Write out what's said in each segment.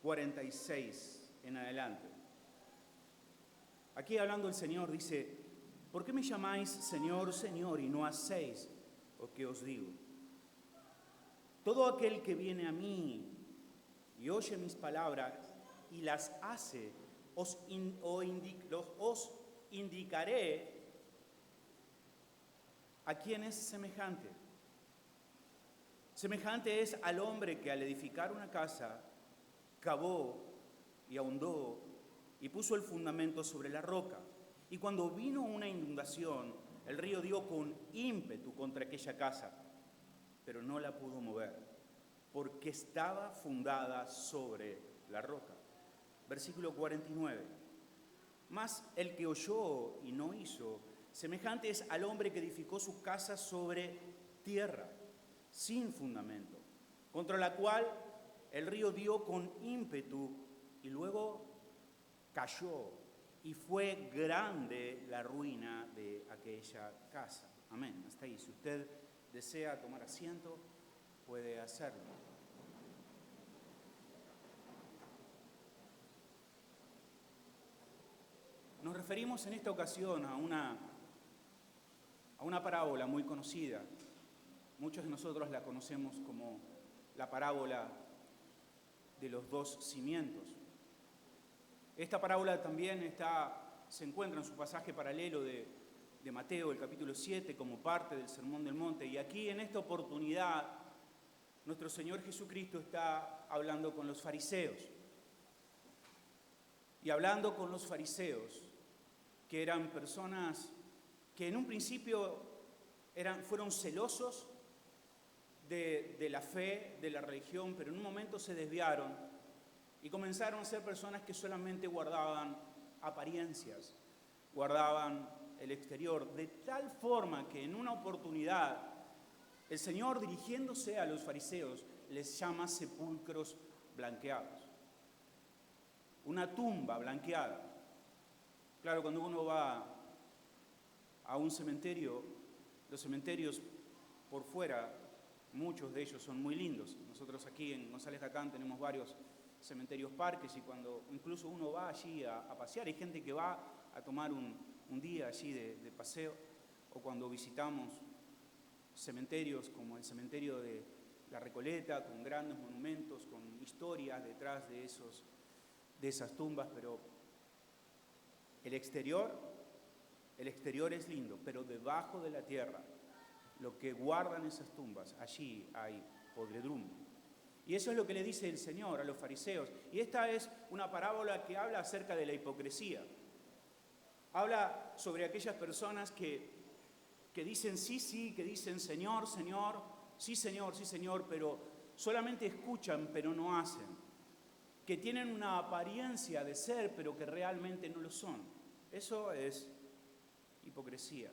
46 en adelante. Aquí hablando el Señor dice: ¿por qué me llamáis Señor, Señor, y no hacéis lo que os digo? Todo aquel que viene a mí y oye mis palabras y las hace, os indicaré a quién es semejante. Semejante es al hombre que al edificar una casa, cavó y ahondó y puso el fundamento sobre la roca. Y cuando vino una inundación, el río dio con ímpetu contra aquella casa, pero no la pudo mover, porque estaba fundada sobre la roca. Versículo 49. Mas el que oyó y no hizo, semejante es al hombre que edificó su casa sobre tierra, sin fundamento, contra la cual el río dio con ímpetu y luego cayó, y fue grande la ruina de aquella casa. Amén. Hasta ahí. Si usted desea tomar asiento, puede hacerlo. Nos referimos en esta ocasión a una parábola muy conocida. Muchos de nosotros la conocemos como la parábola de los dos cimientos. Esta parábola también se encuentra en su pasaje paralelo de Mateo, el capítulo 7, como parte del Sermón del Monte. Y aquí, en esta oportunidad, nuestro Señor Jesucristo está hablando con los fariseos. Y hablando con los fariseos, que eran personas que en un principio fueron celosos de la fe, de la religión, pero en un momento se desviaron y comenzaron a ser personas que solamente guardaban apariencias, guardaban el exterior, de tal forma que en una oportunidad el Señor, dirigiéndose a los fariseos, les llama sepulcros blanqueados. Una tumba blanqueada. Claro, cuando uno va a un cementerio, los cementerios por fuera, muchos de ellos son muy lindos. Nosotros aquí en González Cacán tenemos varios cementerios parques, y cuando incluso uno va allí a pasear, hay gente que va a tomar un día allí de paseo, o cuando visitamos cementerios como el cementerio de La Recoleta, con grandes monumentos, con historias detrás de esas tumbas, pero el exterior es lindo, pero debajo de la tierra, lo que guardan esas tumbas, allí hay podredumbre. Y eso es lo que le dice el Señor a los fariseos. Y esta es una parábola que habla acerca de la hipocresía. Habla sobre aquellas personas que dicen sí, que dicen Señor, Señor, sí, Señor, pero solamente escuchan, pero no hacen. Que tienen una apariencia de ser, pero que realmente no lo son. Eso es hipocresía.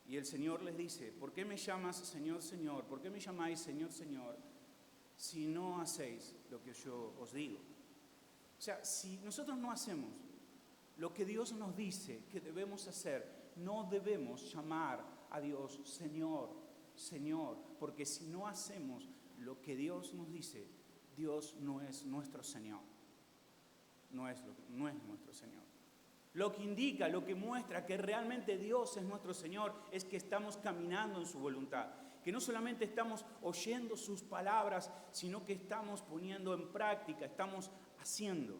Y el Señor les dice: ¿por qué me llamas Señor, Señor? ¿Por qué me llamáis Señor, Señor, si no hacéis lo que yo os digo? O sea, si nosotros no hacemos lo que Dios nos dice que debemos hacer, no debemos llamar a Dios Señor, Señor, porque si no hacemos lo que Dios nos dice, Dios no es nuestro Señor. No es nuestro Señor. Lo que indica, lo que muestra que realmente Dios es nuestro Señor es que estamos caminando en su voluntad. Que no solamente estamos oyendo sus palabras, sino que estamos poniendo en práctica, estamos haciendo.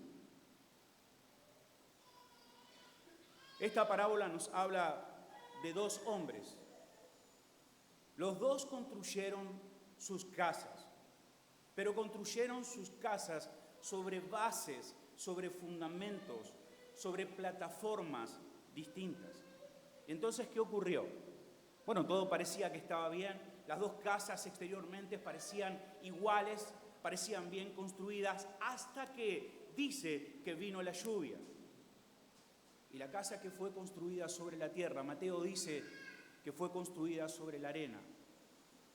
Esta parábola nos habla de dos hombres. Los dos construyeron sus casas, pero construyeron sus casas sobre bases, sobre fundamentos, sobre plataformas distintas. Entonces, ¿qué ocurrió? Bueno, todo parecía que estaba bien. Las dos casas exteriormente parecían iguales, parecían bien construidas, hasta que dice que vino la lluvia. Y la casa que fue construida sobre la tierra, Mateo dice que fue construida sobre la arena.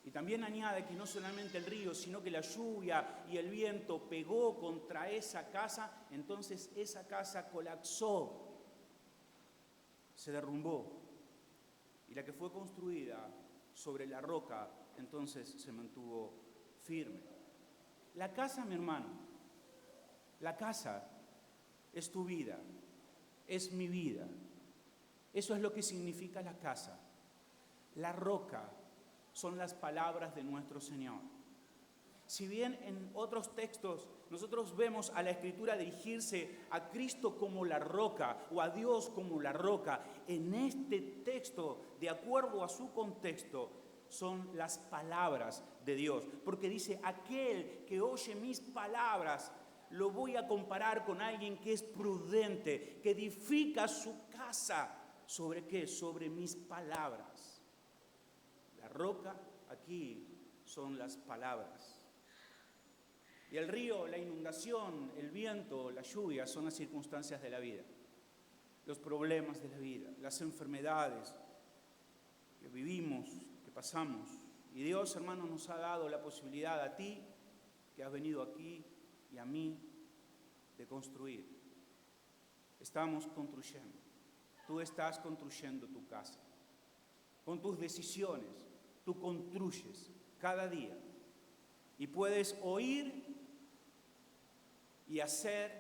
Y también añade que no solamente el río, sino que la lluvia y el viento pegó contra esa casa, entonces esa casa colapsó, se derrumbó. Y la que fue construida sobre la roca, entonces se mantuvo firme. La casa, mi hermano, la casa es tu vida, es mi vida. Eso es lo que significa la casa. La roca son las palabras de nuestro Señor. Si bien en otros textos nosotros vemos a la Escritura dirigirse a Cristo como la roca o a Dios como la roca, en este texto, de acuerdo a su contexto, son las palabras de Dios. Porque dice, aquel que oye mis palabras, lo voy a comparar con alguien que es prudente, que edifica su casa. ¿Sobre qué? Sobre mis palabras. La roca aquí son las palabras. Y el río, la inundación, el viento, la lluvia son las circunstancias de la vida, los problemas de la vida, las enfermedades que vivimos, que pasamos. Y Dios, hermano, nos ha dado la posibilidad a ti, que has venido aquí, y a mí, de construir. Estamos construyendo. Tú estás construyendo tu casa. Con tus decisiones, tú construyes cada día. Y puedes oír y hacer,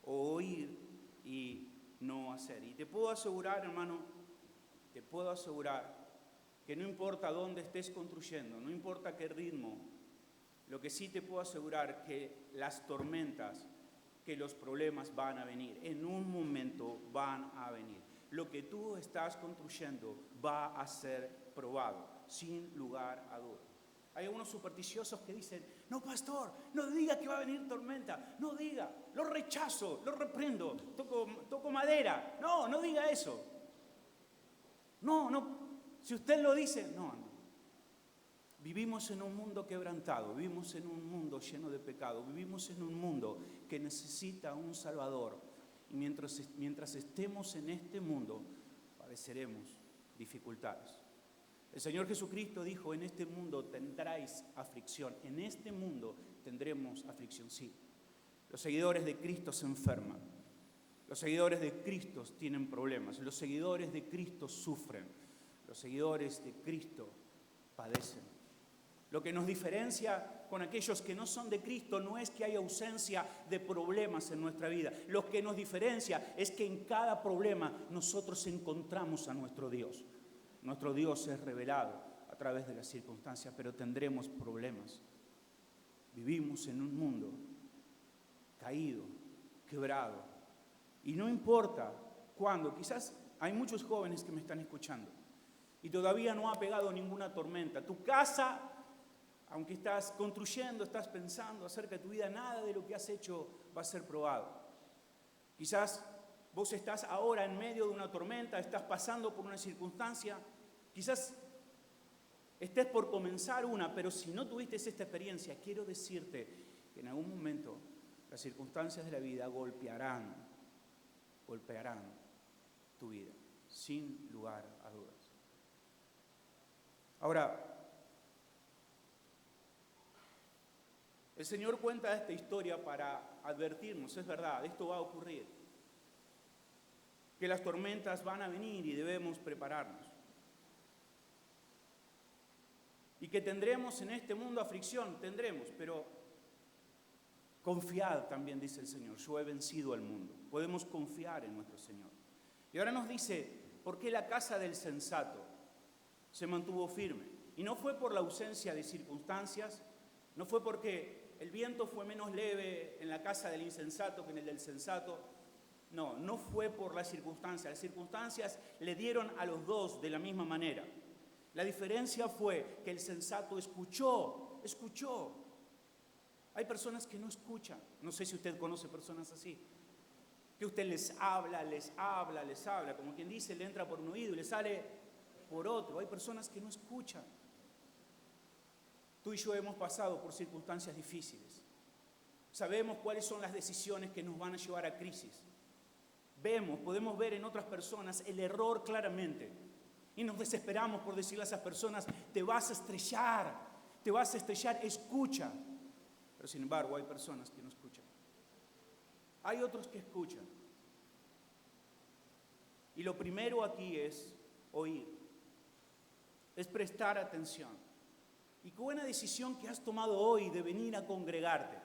o oír y no hacer. Y te puedo asegurar, hermano, te puedo asegurar que no importa dónde estés construyendo, no importa qué ritmo, lo que sí te puedo asegurar que las tormentas, que los problemas van a venir, en un momento van a venir. Lo que tú estás construyendo va a ser probado, sin lugar a dudas. Hay algunos supersticiosos que dicen, no, pastor, no diga que va a venir tormenta, no diga, lo rechazo, lo reprendo, toco madera, no diga eso. No, si usted lo dice, no. Vivimos en un mundo quebrantado, vivimos en un mundo lleno de pecado, vivimos en un mundo que necesita un Salvador. Y mientras estemos en este mundo, padeceremos dificultades. El Señor Jesucristo dijo, en este mundo tendráis aflicción. En este mundo tendremos aflicción, sí. Los seguidores de Cristo se enferman. Los seguidores de Cristo tienen problemas. Los seguidores de Cristo sufren. Los seguidores de Cristo padecen. Lo que nos diferencia con aquellos que no son de Cristo no es que haya ausencia de problemas en nuestra vida. Lo que nos diferencia es que en cada problema nosotros encontramos a nuestro Dios. Nuestro Dios es revelado a través de las circunstancias, pero tendremos problemas. Vivimos en un mundo caído, quebrado. Y no importa cuándo, quizás hay muchos jóvenes que me están escuchando y todavía no ha pegado ninguna tormenta. Tu casa, aunque estás construyendo, estás pensando acerca de tu vida, nada de lo que has hecho va a ser probado. Quizás vos estás ahora en medio de una tormenta, estás pasando por una circunstancia, quizás estés por comenzar una, pero si no tuviste esta experiencia, quiero decirte que en algún momento las circunstancias de la vida golpearán tu vida, sin lugar a dudas. Ahora, el Señor cuenta esta historia para advertirnos, es verdad, esto va a ocurrir, que las tormentas van a venir y debemos prepararnos. Y que tendremos en este mundo aflicción, tendremos, pero confiad también, dice el Señor, yo he vencido al mundo. Podemos confiar en nuestro Señor. Y ahora nos dice, ¿por qué la casa del sensato se mantuvo firme? Y no fue por la ausencia de circunstancias, no fue porque el viento fue menos leve en la casa del insensato que en el del sensato. No fue por las circunstancias le dieron a los dos de la misma manera. La diferencia fue que el sensato escuchó. Hay personas que no escuchan, no sé si usted conoce personas así, que usted les habla, como quien dice, le entra por un oído y le sale por otro. Hay personas que no escuchan. Tú y yo hemos pasado por circunstancias difíciles. Sabemos cuáles son las decisiones que nos van a llevar a crisis. Podemos ver en otras personas el error claramente. Y nos desesperamos por decirle a esas personas, te vas a estrellar, escucha. Pero sin embargo hay personas que no escuchan. Hay otros que escuchan. Y lo primero aquí es oír, es prestar atención. Y qué buena decisión que has tomado hoy de venir a congregarte.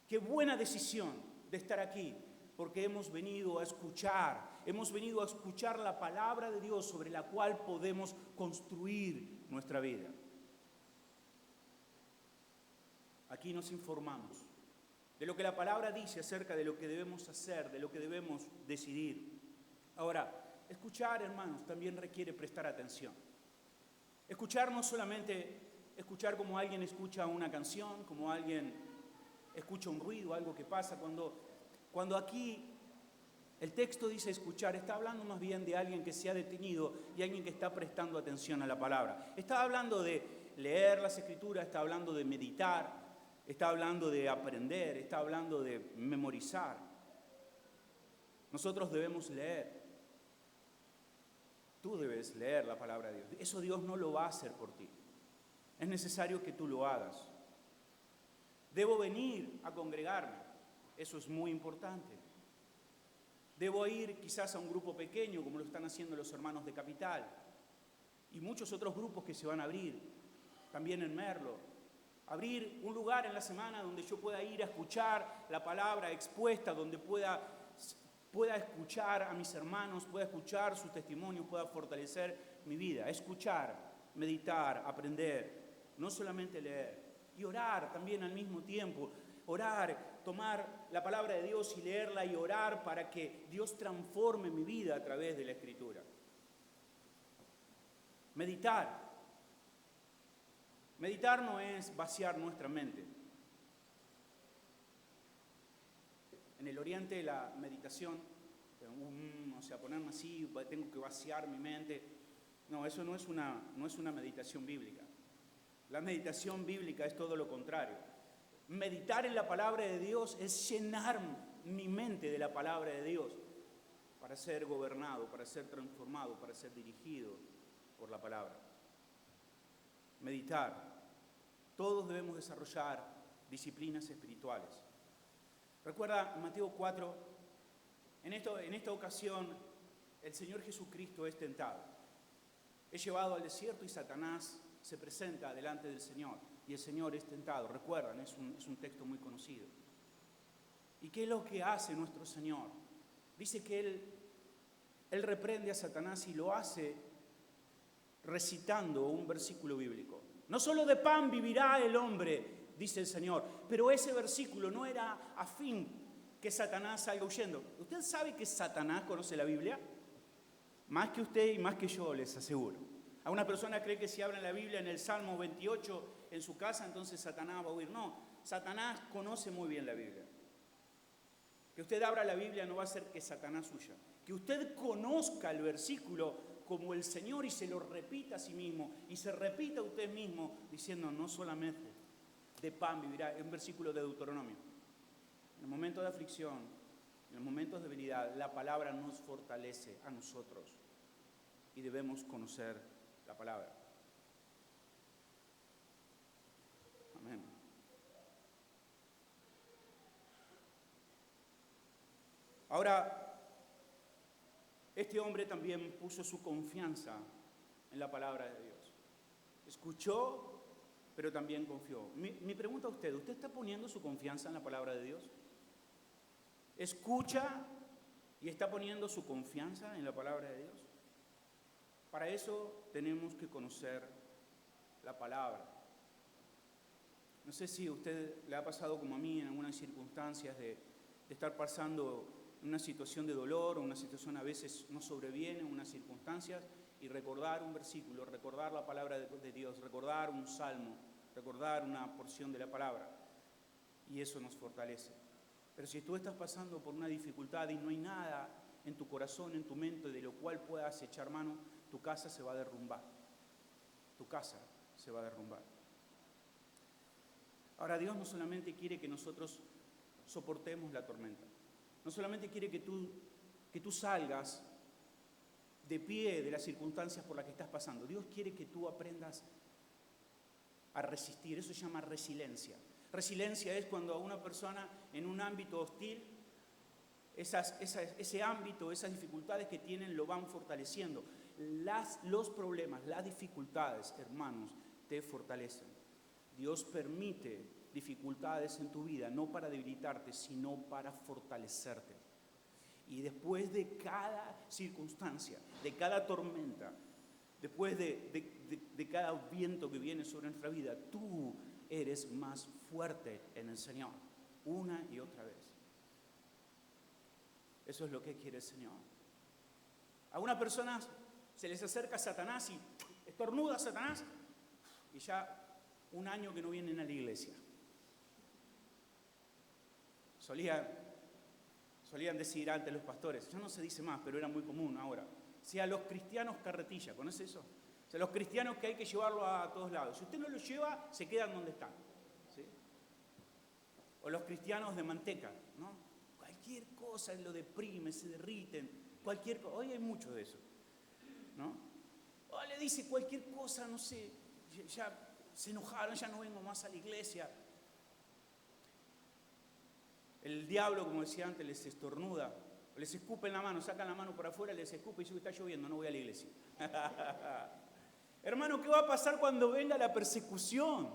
Qué buena decisión de estar aquí, porque hemos venido a escuchar la palabra de Dios sobre la cual podemos construir nuestra vida. Aquí nos informamos de lo que la palabra dice acerca de lo que debemos hacer, de lo que debemos decidir. Ahora, escuchar, hermanos, también requiere prestar atención. Escuchar no solamente escuchar como alguien escucha una canción, como alguien escucha un ruido, algo que pasa. Cuando aquí el texto dice escuchar, está hablando más bien de alguien que se ha detenido y alguien que está prestando atención a la palabra. Está hablando de leer las Escrituras, está hablando de meditar, está hablando de aprender, está hablando de memorizar. Nosotros debemos leer. Tú debes leer la palabra de Dios. Eso Dios no lo va a hacer por ti. Es necesario que tú lo hagas. Debo venir a congregarme. Eso es muy importante. Debo ir quizás a un grupo pequeño, como lo están haciendo los hermanos de Capital. Y muchos otros grupos que se van a abrir. También en Merlo. Abrir un lugar en la semana donde yo pueda ir a escuchar la palabra expuesta, donde pueda escuchar a mis hermanos, pueda escuchar sus testimonios, pueda fortalecer mi vida. Escuchar, meditar, aprender, no solamente leer. Y orar también al mismo tiempo. Orar, tomar la palabra de Dios y leerla y orar para que Dios transforme mi vida a través de la Escritura. Meditar. Meditar no es vaciar nuestra mente. En el Oriente la meditación, ponerme así, tengo que vaciar mi mente. No, eso no es una meditación bíblica. La meditación bíblica es todo lo contrario. Meditar en la palabra de Dios es llenar mi mente de la palabra de Dios para ser gobernado, para ser transformado, para ser dirigido por la palabra. Meditar. Todos debemos desarrollar disciplinas espirituales. Recuerda Mateo 4, en esta ocasión el Señor Jesucristo es tentado. Es llevado al desierto y Satanás se presenta delante del Señor y el Señor es tentado. Recuerdan, es un texto muy conocido. ¿Y qué es lo que hace nuestro Señor? Dice que Él reprende a Satanás y lo hace recitando un versículo bíblico. No solo de pan vivirá el hombre, dice el Señor, pero ese versículo no era a fin que Satanás salga huyendo. ¿Usted sabe que Satanás conoce la Biblia? Más que usted y más que yo, les aseguro. A una persona cree que si abren la Biblia en el Salmo 28 en su casa, entonces Satanás va a huir. No, Satanás conoce muy bien la Biblia. Que usted abra la Biblia no va a hacer que Satanás huya. Que usted conozca el versículo como el Señor y se lo repita a sí mismo y se repita a usted mismo diciendo no solamente de pan vivirá, es un versículo de Deuteronomio. En el momento de aflicción, en los momentos de debilidad, la palabra nos fortalece a nosotros y debemos conocer la palabra. Amén. Ahora, este hombre también puso su confianza en la palabra de Dios. Escuchó, pero también confió. Mi pregunta a usted, ¿usted está poniendo su confianza en la palabra de Dios? ¿Escucha y está poniendo su confianza en la palabra de Dios? Para eso tenemos que conocer la palabra. No sé si a usted le ha pasado como a mí en algunas circunstancias de estar pasando una situación de dolor o una situación a veces no sobreviene, unas circunstancias, y recordar un versículo, recordar la palabra de Dios, recordar un salmo, recordar una porción de la palabra, y eso nos fortalece. Pero si tú estás pasando por una dificultad y no hay nada en tu corazón, en tu mente, de lo cual puedas echar mano, tu casa se va a derrumbar. Tu casa se va a derrumbar. Ahora, Dios no solamente quiere que nosotros soportemos la tormenta. No solamente quiere que tú salgas de pie de las circunstancias por las que estás pasando. Dios quiere que tú aprendas a resistir. Eso se llama resiliencia. Resiliencia es cuando a una persona en un ámbito hostil, ese ámbito, esas dificultades que tienen lo van fortaleciendo. Los problemas, las dificultades, hermanos, te fortalecen. Dios permite dificultades en tu vida, no para debilitarte, sino para fortalecerte. Y después de cada circunstancia, de cada tormenta, después de cada viento que viene sobre nuestra vida, tú eres más fuerte en el Señor, una y otra vez. Eso es lo que quiere el Señor. A algunas personas se les acerca Satanás y estornuda Satanás y ya un año que no vienen a la iglesia. Solían decir antes los pastores, ya no se dice más, pero era muy común ahora. Si a los cristianos carretilla, ¿conoce eso? O sea, los cristianos que hay que llevarlo a todos lados. Si usted no los lleva, se quedan donde están. ¿Sí? O los cristianos de manteca, ¿no? Cualquier cosa lo deprime, se derriten, cualquier cosa. Hoy hay mucho de eso, ¿no? O le dice cualquier cosa, no sé, ya se enojaron, ya no vengo más a la iglesia. El diablo, como decía antes, les estornuda, les escupe en la mano, sacan la mano por afuera, les escupe y dice, está lloviendo, no voy a la iglesia. Hermano, ¿qué va a pasar cuando venga la persecución?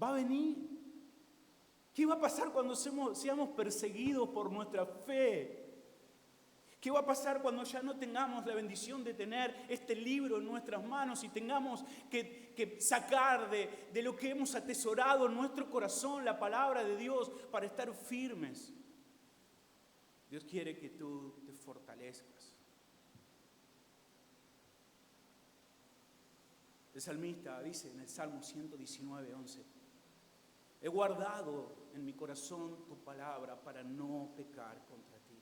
¿Va a venir? ¿Qué va a pasar cuando seamos perseguidos por nuestra fe? ¿Qué va a pasar cuando ya no tengamos la bendición de tener este libro en nuestras manos y tengamos que sacar de lo que hemos atesorado en nuestro corazón la palabra de Dios para estar firmes? Dios quiere que tú te fortalezcas. El salmista dice en el Salmo 119:11, he guardado en mi corazón tu palabra para no pecar contra ti.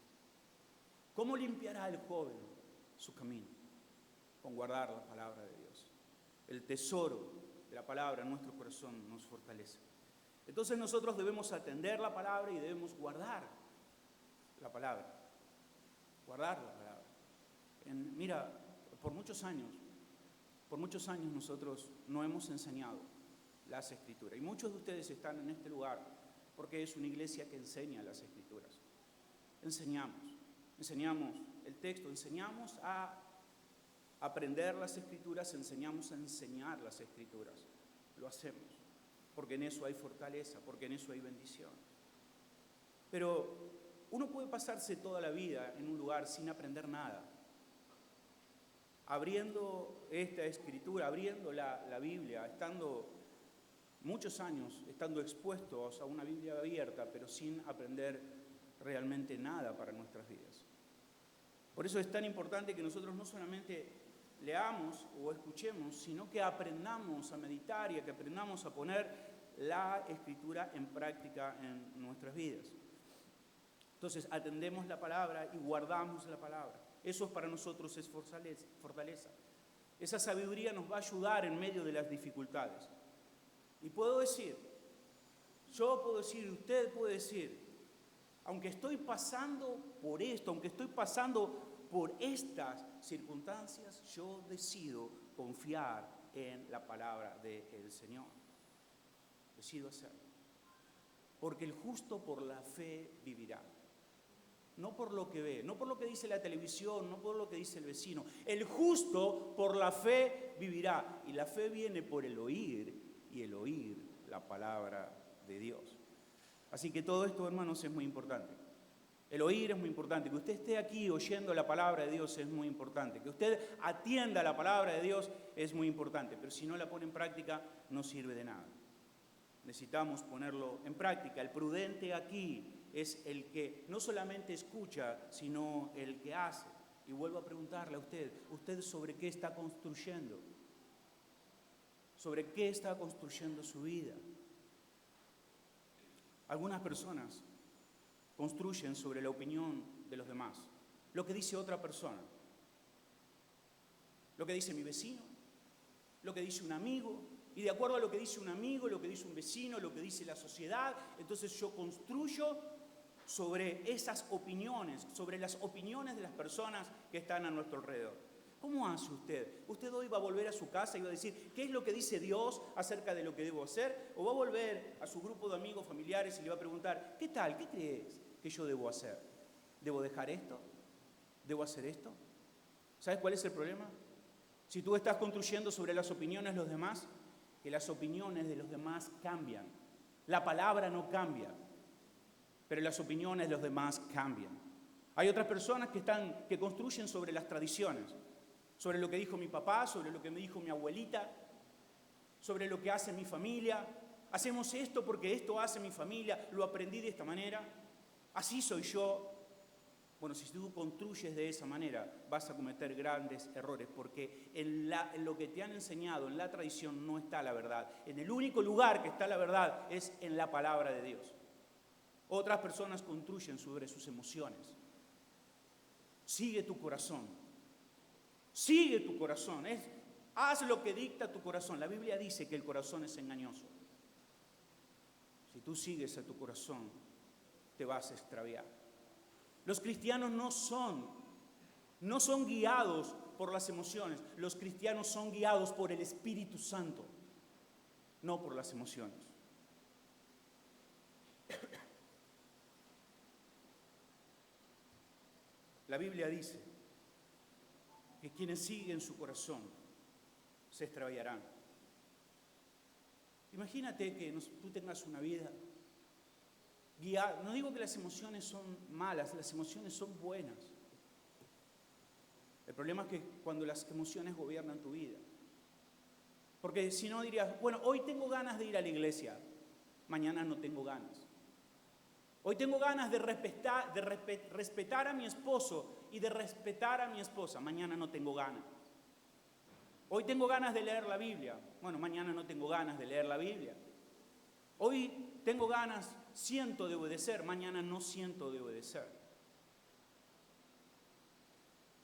¿Cómo limpiará el joven su camino? Con guardar la palabra de Dios. El tesoro de la palabra en nuestro corazón nos fortalece. Entonces nosotros debemos atender la palabra y debemos guardar la palabra. Guardar la palabra. Mira, por muchos años nosotros no hemos enseñado las Escrituras. Y muchos de ustedes están en este lugar porque es una iglesia que enseña las Escrituras. Enseñamos el texto, enseñamos a aprender las Escrituras, enseñamos a enseñar las Escrituras. Lo hacemos, porque en eso hay fortaleza, porque en eso hay bendición. Pero uno puede pasarse toda la vida en un lugar sin aprender nada. Abriendo esta Escritura, abriendo la Biblia, estando muchos años, estando expuestos a una Biblia abierta, pero sin aprender realmente nada para nuestras vidas. Por eso es tan importante que nosotros no solamente leamos o escuchemos, sino que aprendamos a meditar y que aprendamos a poner la Escritura en práctica en nuestras vidas. Entonces, atendemos la palabra y guardamos la palabra. Eso para nosotros es fortaleza. Esa sabiduría nos va a ayudar en medio de las dificultades. Y yo puedo decir, usted puede decir, aunque estoy pasando por esto, aunque estoy pasando por estas circunstancias, yo decido confiar en la palabra del Señor. Decido hacerlo. Porque el justo por la fe vivirá. No por lo que ve, no por lo que dice la televisión, no por lo que dice el vecino. El justo por la fe vivirá. Y la fe viene por el oír, y el oír la palabra de Dios. Así que todo esto, hermanos, es muy importante. El oír es muy importante. Que usted esté aquí oyendo la palabra de Dios es muy importante. Que usted atienda la palabra de Dios es muy importante. Pero si no la pone en práctica, no sirve de nada. Necesitamos ponerlo en práctica. El prudente aquí es el que no solamente escucha, sino el que hace. Y vuelvo a preguntarle a ¿usted sobre qué está construyendo? ¿Sobre qué está construyendo su vida? Algunas personas construyen sobre la opinión de los demás, lo que dice otra persona, lo que dice mi vecino, lo que dice un amigo, y de acuerdo a lo que dice un amigo, lo que dice un vecino, lo que dice la sociedad, entonces yo construyo sobre esas opiniones, sobre las opiniones de las personas que están a nuestro alrededor. ¿Cómo hace usted? ¿Usted hoy va a volver a su casa y va a decir qué es lo que dice Dios acerca de lo que debo hacer? ¿O va a volver a su grupo de amigos, familiares y le va a preguntar, ¿qué tal? ¿Qué crees que yo debo hacer? ¿Debo dejar esto? ¿Debo hacer esto? ¿Sabes cuál es el problema? Si tú estás construyendo sobre las opiniones de los demás, que las opiniones de los demás cambian. La palabra no cambia, pero las opiniones de los demás cambian. Hay otras personas que construyen sobre las tradiciones, sobre lo que dijo mi papá, sobre lo que me dijo mi abuelita, sobre lo que hace mi familia. Hacemos esto porque esto hace mi familia, lo aprendí de esta manera, así soy yo. Bueno, si tú construyes de esa manera, vas a cometer grandes errores, porque en lo que te han enseñado, en la tradición, no está la verdad. En el único lugar que está la verdad es en la palabra de Dios. Otras personas construyen sobre sus emociones. Sigue tu corazón. Sigue tu corazón. Haz lo que dicta tu corazón. La Biblia dice que el corazón es engañoso. Si tú sigues a tu corazón, te vas a extraviar. Los cristianos no son guiados por las emociones. Los cristianos son guiados por el Espíritu Santo, no por las emociones. La Biblia dice que quienes siguen su corazón se extraviarán. Imagínate que tú tengas una vida guiada. No digo que las emociones son malas, las emociones son buenas. El problema es que cuando las emociones gobiernan tu vida. Porque si no dirías, bueno, hoy tengo ganas de ir a la iglesia, mañana no tengo ganas. Hoy tengo ganas de respetar a mi esposo y de respetar a mi esposa, mañana no tengo ganas. Hoy tengo ganas de leer la Biblia, bueno, mañana no tengo ganas de leer la Biblia. Hoy tengo ganas, siento de obedecer, mañana no siento de obedecer.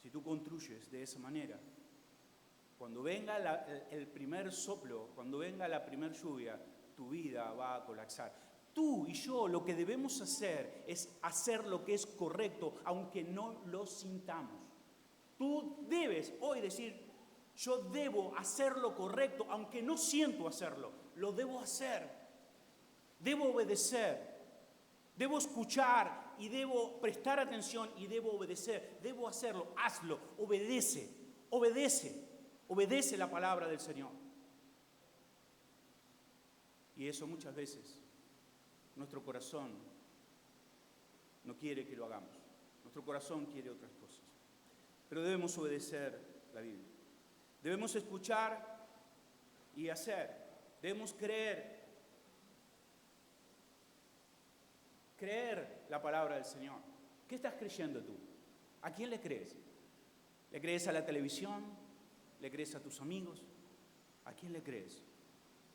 Si tú construyes de esa manera, cuando venga el primer soplo, cuando venga la primera lluvia, tu vida va a colapsar. Tú y yo lo que debemos hacer es hacer lo que es correcto, aunque no lo sintamos. Tú debes hoy decir, yo debo hacer lo correcto, aunque no siento hacerlo. Lo debo hacer. Debo obedecer. Debo escuchar y debo prestar atención y debo obedecer. Debo hacerlo. Hazlo. Obedece. Obedece. Obedece la palabra del Señor. Y eso muchas veces nuestro corazón no quiere que lo hagamos. Nuestro corazón quiere otras cosas. Pero debemos obedecer la Biblia. Debemos escuchar y hacer. Debemos creer. Creer la palabra del Señor. ¿Qué estás creyendo tú? ¿A quién le crees? ¿Le crees a la televisión? ¿Le crees a tus amigos? ¿A quién le crees?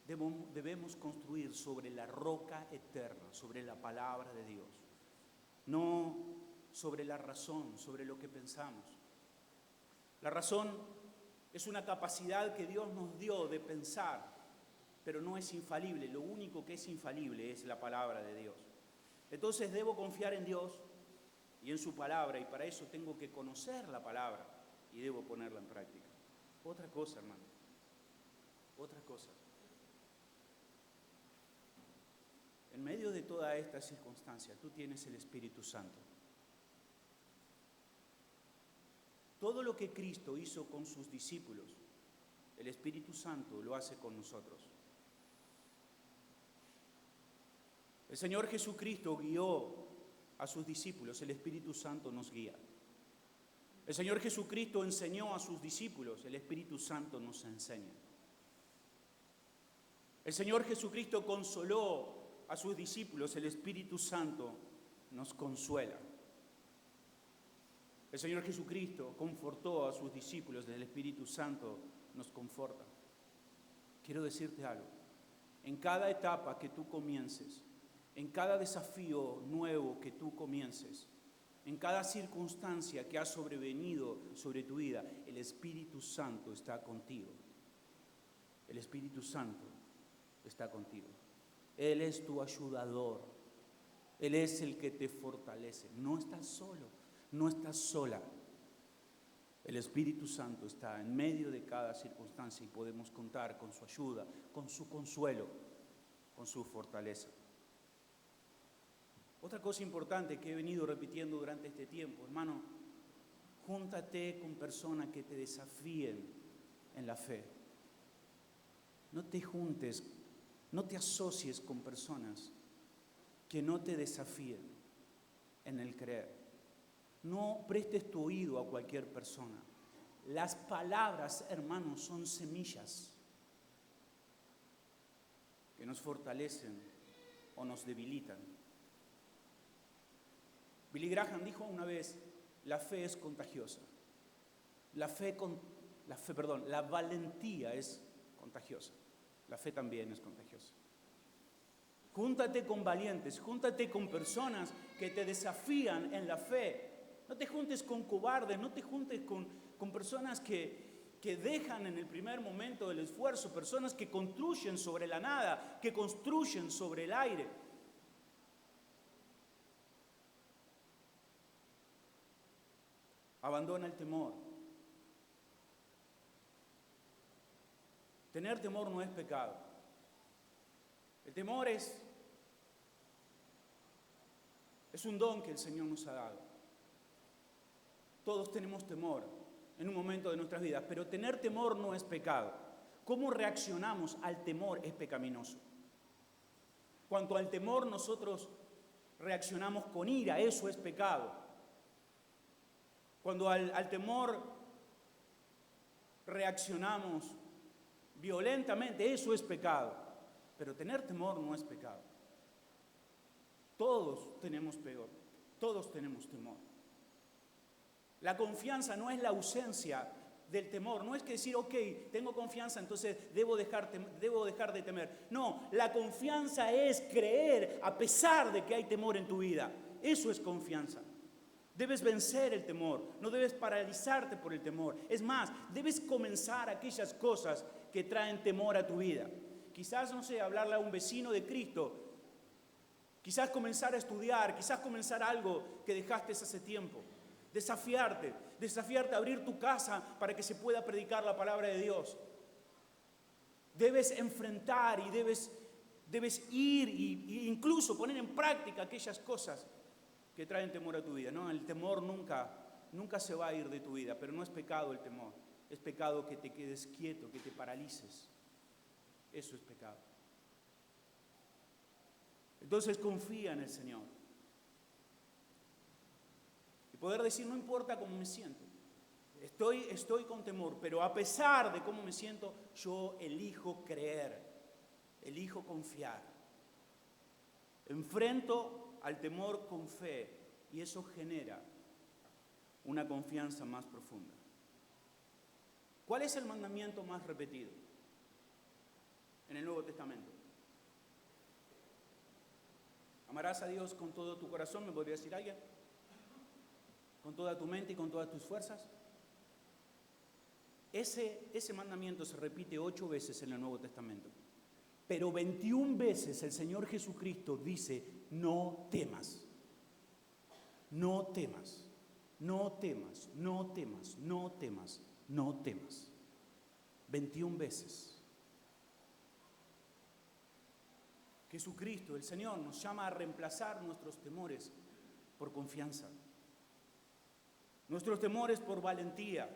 Debemos construir sobre la roca eterna, sobre la palabra de Dios. No sobre la razón, sobre lo que pensamos. La razón es una capacidad que Dios nos dio de pensar, pero no es infalible. Lo único que es infalible es la palabra de Dios. Entonces debo confiar en Dios y en su palabra, y para eso tengo que conocer la palabra y debo ponerla en práctica. Otra cosa, hermano. Otra cosa. En medio de toda esta circunstancia, tú tienes el Espíritu Santo. Todo lo que Cristo hizo con sus discípulos, el Espíritu Santo lo hace con nosotros. El Señor Jesucristo guió a sus discípulos, el Espíritu Santo nos guía. El Señor Jesucristo enseñó a sus discípulos, el Espíritu Santo nos enseña. El Señor Jesucristo consoló a sus discípulos, el Espíritu Santo nos consuela. El Señor Jesucristo confortó a sus discípulos, el Espíritu Santo nos conforta. Quiero decirte algo, en cada etapa que tú comiences, en cada desafío nuevo que tú comiences, en cada circunstancia que ha sobrevenido sobre tu vida, el Espíritu Santo está contigo. El Espíritu Santo está contigo. Él es tu ayudador. Él es el que te fortalece. No estás solo, no estás sola. El Espíritu Santo está en medio de cada circunstancia y podemos contar con su ayuda, con su consuelo, con su fortaleza. Otra cosa importante que he venido repitiendo durante este tiempo, hermano, júntate con personas que te desafíen en la fe. no te juntes, no te asocies con personas que no te desafíen en el creer. No prestes tu oído a cualquier persona. Las palabras, hermanos, son semillas que nos fortalecen o nos debilitan. Billy Graham dijo una vez, la fe es contagiosa. La valentía es contagiosa. La fe también es contagiosa. Júntate con valientes, júntate con personas que te desafían en la fe. No te juntes con cobardes, no te juntes con personas que dejan en el primer momento del esfuerzo, personas que construyen sobre la nada, que construyen sobre el aire. Abandona el temor. Tener temor no es pecado. El temor es un don que el Señor nos ha dado. Todos tenemos temor en un momento de nuestras vidas, pero tener temor no es pecado. ¿Cómo reaccionamos al temor es pecaminoso? Cuanto al temor nosotros reaccionamos con ira, eso es pecado. Cuando al temor reaccionamos violentamente, eso es pecado. Pero tener temor no es pecado. Todos tenemos temor. La confianza no es la ausencia del temor. No es que decir, ok, tengo confianza, entonces debo dejar de temer. No, la confianza es creer a pesar de que hay temor en tu vida. Eso es confianza. Debes vencer el temor, no debes paralizarte por el temor. Es más, debes comenzar aquellas cosas que traen temor a tu vida. Quizás, no sé, hablarle a un vecino de Cristo. Quizás comenzar a estudiar, quizás comenzar algo que dejaste hace tiempo. Desafiarte a abrir tu casa para que se pueda predicar la palabra de Dios. Debes enfrentar y debes ir e incluso poner en práctica aquellas cosas que traen temor a tu vida. No, el temor nunca se va a ir de tu vida, pero no es pecado el temor. Es pecado que te quedes quieto, que te paralices. Eso es pecado. Entonces confía en el Señor. Y poder decir, no importa cómo me siento. Estoy con temor, pero a pesar de cómo me siento, yo elijo creer, elijo confiar. Enfrento al temor con fe y eso genera una confianza más profunda. ¿Cuál es el mandamiento más repetido en el Nuevo Testamento? ¿Amarás a Dios con todo tu corazón? ¿Me podría decir alguien? ¿Con toda tu mente y con todas tus fuerzas? Ese mandamiento se repite 8 veces en el Nuevo Testamento. Pero 21 veces el Señor Jesucristo dice, no temas. No temas. No temas. No temas. No temas. No temas. 21 veces. Jesucristo, el Señor, nos llama a reemplazar nuestros temores por confianza. Nuestros temores por valentía.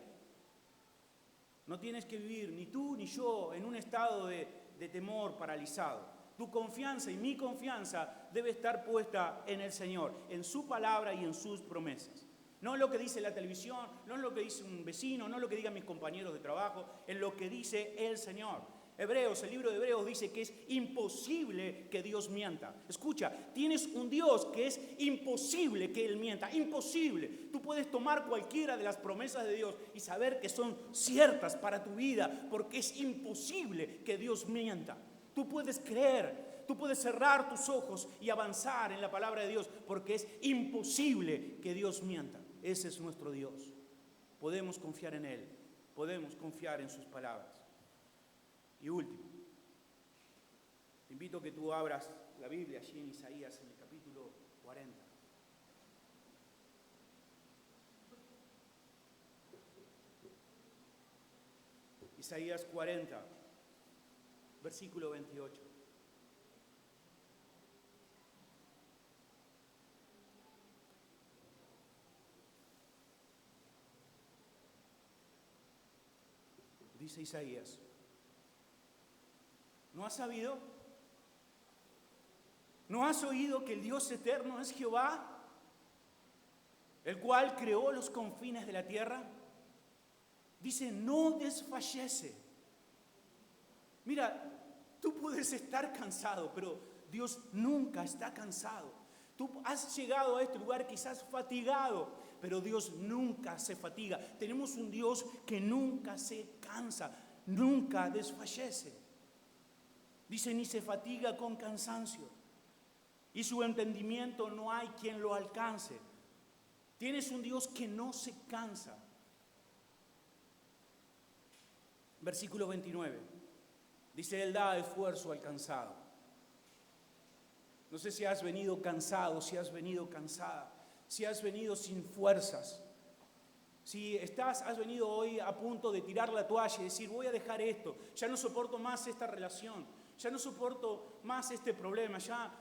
No tienes que vivir, ni tú ni yo, en un estado de temor paralizado. Tu confianza y mi confianza debe estar puesta en el Señor, en su palabra y en sus promesas. No en lo que dice la televisión, no en lo que dice un vecino, no en lo que digan mis compañeros de trabajo, en lo que dice el Señor. El libro de Hebreos dice que es imposible que Dios mienta. Escucha, tienes un Dios que es imposible que Él mienta, imposible. Tú puedes tomar cualquiera de las promesas de Dios y saber que son ciertas para tu vida, porque es imposible que Dios mienta. Tú puedes creer, tú puedes cerrar tus ojos y avanzar en la palabra de Dios, porque es imposible que Dios mienta. Ese es nuestro Dios. Podemos confiar en Él, podemos confiar en sus palabras. Y último, te invito a que tú abras la Biblia allí en Isaías, en el capítulo 40. Isaías 40, versículo 28. Dice Isaías, ¿No has sabido? ¿No has oído que el Dios eterno es Jehová, el cual creó los confines de la tierra? Dice, no desfallece. Mira, tú puedes estar cansado, pero Dios nunca está cansado. Tú has llegado a este lugar quizás fatigado, pero Dios nunca se fatiga. Tenemos un Dios que nunca se cansa, nunca desfallece. Dice, ni se fatiga con cansancio. Y su entendimiento no hay quien lo alcance. Tienes un Dios que no se cansa. Versículo 29. Dice, Él da esfuerzo al cansado. No sé si has venido cansado, si has venido cansada, si has venido sin fuerzas. Si has venido hoy a punto de tirar la toalla y decir, voy a dejar esto, ya no soporto más esta relación, ya no soporto más este problema, ya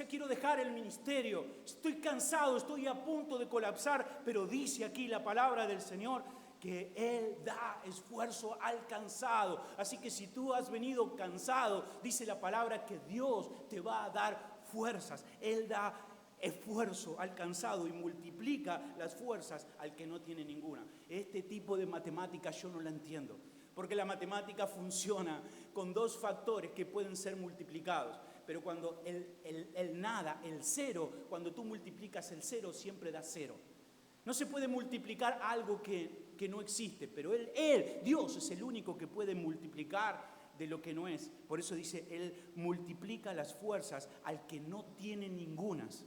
quiero dejar el ministerio, estoy cansado, estoy a punto de colapsar, pero dice aquí la palabra del Señor que Él da esfuerzo al cansado. Así que si tú has venido cansado, dice la palabra que Dios te va a dar fuerzas. Él da esfuerzo al cansado y multiplica las fuerzas al que no tiene ninguna. Este tipo de matemática yo no la entiendo, porque la matemática funciona con dos factores que pueden ser multiplicados. Pero cuando el nada, el cero, cuando tú multiplicas el cero, siempre da cero. No se puede multiplicar algo que no existe, pero Dios es el único que puede multiplicar de lo que no es. Por eso dice, Él multiplica las fuerzas al que no tiene ningunas.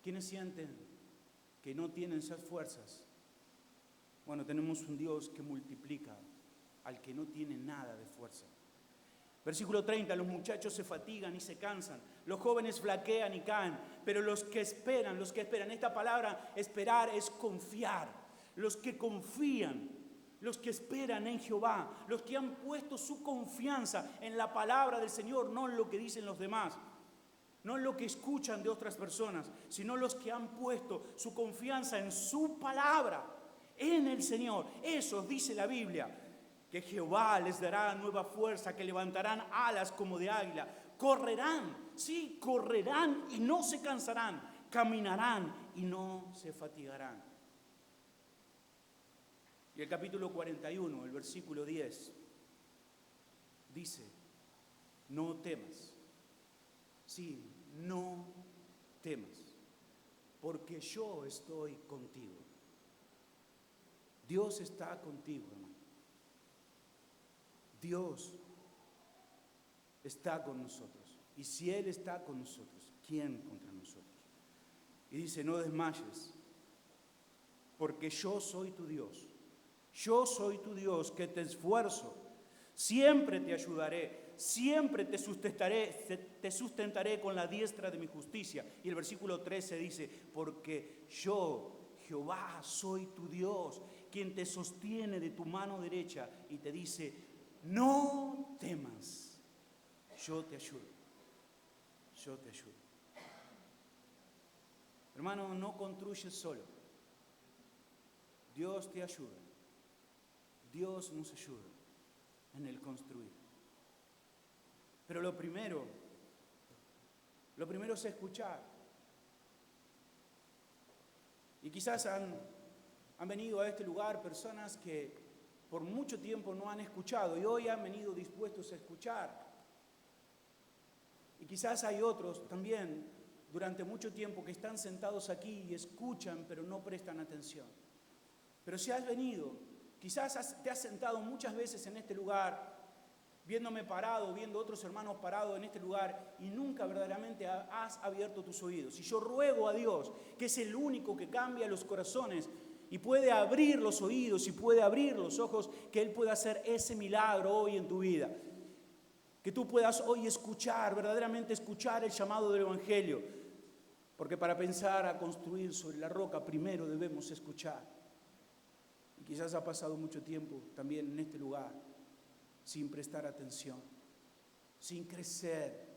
¿Quiénes sienten que no tienen esas fuerzas? Bueno, tenemos un Dios que multiplica al que no tiene nada de fuerza. Versículo 30, los muchachos se fatigan y se cansan, los jóvenes flaquean y caen, pero los que esperan, esta palabra esperar es confiar, los que confían, los que esperan en Jehová, los que han puesto su confianza en la palabra del Señor, no en lo que dicen los demás, no en lo que escuchan de otras personas, sino los que han puesto su confianza en su palabra, en el Señor. Esos, dice la Biblia, que Jehová les dará nueva fuerza, que levantarán alas como de águila, correrán, sí, correrán y no se cansarán, caminarán y no se fatigarán. Y el capítulo 41, el versículo 10, dice, no temas, sí, no temas, porque yo estoy contigo. Dios está contigo, hermano. Dios está con nosotros. Y si Él está con nosotros, ¿quién contra nosotros? Y dice, no desmayes, porque yo soy tu Dios. Yo soy tu Dios que te esfuerzo. Siempre te ayudaré, siempre te sustentaré con la diestra de mi justicia. Y el versículo 13 dice, porque yo, Jehová, soy tu Dios, quien te sostiene de tu mano derecha y te dice, no temas, yo te ayudo, yo te ayudo. Hermano, no construyes solo, Dios te ayuda, Dios nos ayuda en el construir. Pero lo primero es escuchar. Y quizás han venido a este lugar personas que por mucho tiempo no han escuchado y hoy han venido dispuestos a escuchar. Y quizás hay otros también durante mucho tiempo que están sentados aquí y escuchan pero no prestan atención. Pero si has venido, quizás te has sentado muchas veces en este lugar, viéndome parado, viendo otros hermanos parados en este lugar y nunca verdaderamente has abierto tus oídos. Y yo ruego a Dios, que es el único que cambia los corazones, y puede abrir los oídos y puede abrir los ojos, que Él pueda hacer ese milagro hoy en tu vida. Que tú puedas hoy escuchar, verdaderamente escuchar el llamado del Evangelio. Porque para pensar a construir sobre la roca, primero debemos escuchar. Y quizás ha pasado mucho tiempo también en este lugar, sin prestar atención, sin crecer,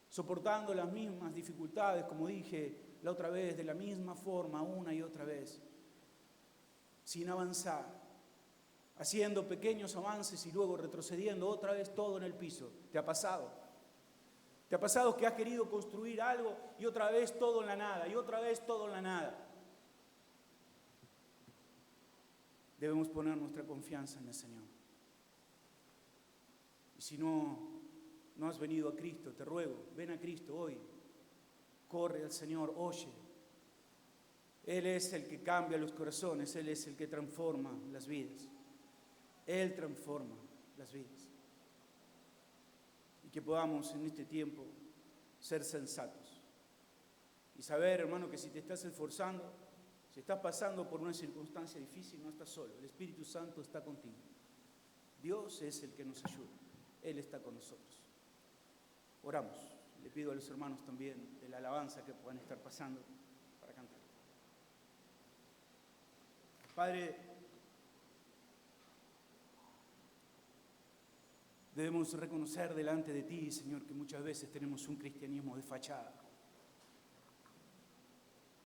soportando las mismas dificultades, como dije la otra vez, de la misma forma, una y otra vez, sin avanzar. haciendo pequeños avances y luego retrocediendo otra vez todo en el piso. ¿Te ha pasado? ¿Te ha pasado que has querido construir algo y otra vez todo en la nada, y otra vez todo en la nada? Debemos poner nuestra confianza en el Señor. Y si no has venido a Cristo, te ruego, ven a Cristo hoy. Corre al Señor, oye. Él es el que cambia los corazones, Él es el que transforma las vidas. Él transforma las vidas. Y que podamos en este tiempo ser sensatos. Y saber, hermano, que si te estás esforzando, si estás pasando por una circunstancia difícil, no estás solo. El Espíritu Santo está contigo. Dios es el que nos ayuda. Él está con nosotros. Oramos. Le pido a los hermanos también de la alabanza que puedan estar pasando para cantar. Padre, debemos reconocer delante de ti, Señor, que muchas veces tenemos un cristianismo de fachada.